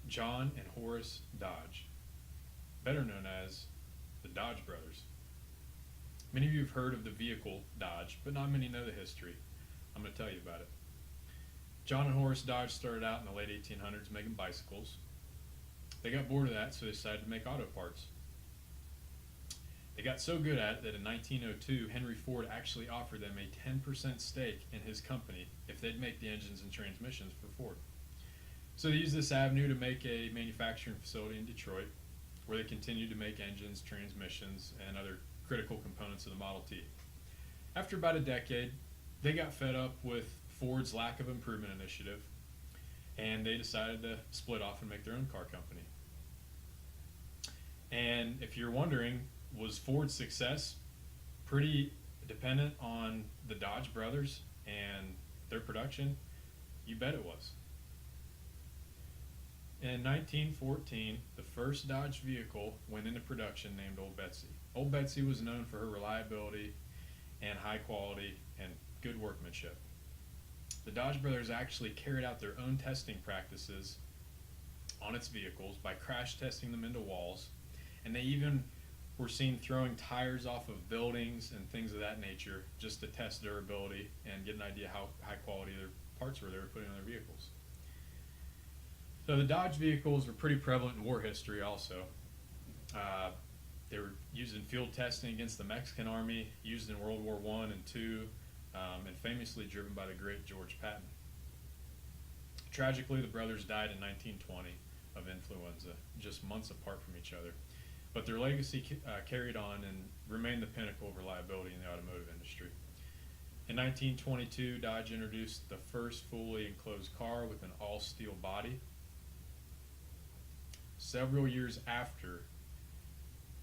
John and Horace Dodge, better known as the Dodge brothers. Many of you have heard of the vehicle Dodge, but not many know the history. I'm going to tell you about it. John and Horace Dodge started out in the late 1800s making bicycles. They got bored of that, so they decided to make auto parts. They got so good at it that in 1902, Henry Ford actually offered them a 10% stake in his company if they'd make the engines and transmissions for Ford. So they used this avenue to make a manufacturing facility in Detroit, where they continued to make engines, transmissions, and other critical components of the Model T. After about a decade, they got fed up with Ford's lack of improvement initiative, and they decided to split off and make their own car company. And if you're wondering, was Ford's success pretty dependent on the Dodge brothers and their production? You bet it was. In 1914, the first Dodge vehicle went into production named Old Betsy. Old Betsy was known for her reliability and high quality and good workmanship. The Dodge brothers actually carried out their own testing practices on its vehicles by crash testing them into walls, and they even were seen throwing tires off of buildings and things of that nature just to test durability and get an idea how high quality their parts were they were putting on their vehicles. So the Dodge vehicles were pretty prevalent in war history also. They were used in field testing against the Mexican army, used in World War I and II, and famously driven by the great George Patton. Tragically, the brothers died in 1920 of influenza, just months apart from each other. But their legacy carried on and remained the pinnacle of reliability in the automotive industry. In 1922, Dodge introduced the first fully enclosed car with an all-steel body. Several years after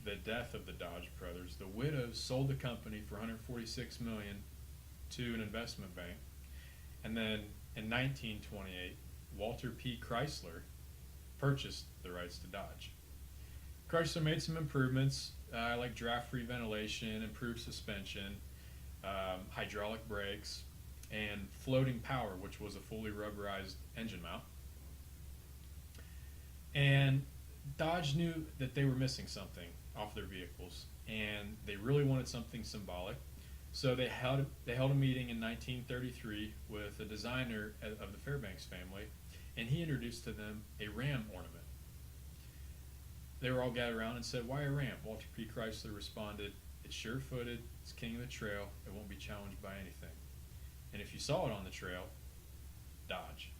the death of the Dodge brothers, the widows sold the company for $146 million to an investment bank. And then in 1928, Walter P. Chrysler purchased the rights to Dodge. Chrysler made some improvements like draft-free ventilation, improved suspension, hydraulic brakes, and floating power, which was a fully rubberized engine mount. And Dodge knew that they were missing something off their vehicles, and they really wanted something symbolic. So they held a meeting in 1933 with a designer of the Fairbanks family, and he introduced to them a ram ornament. They were all gathered around and said, "Why a ram?" Walter P. Chrysler responded, "It's sure-footed, it's king of the trail, it won't be challenged by anything. And if you saw it on the trail, dodge."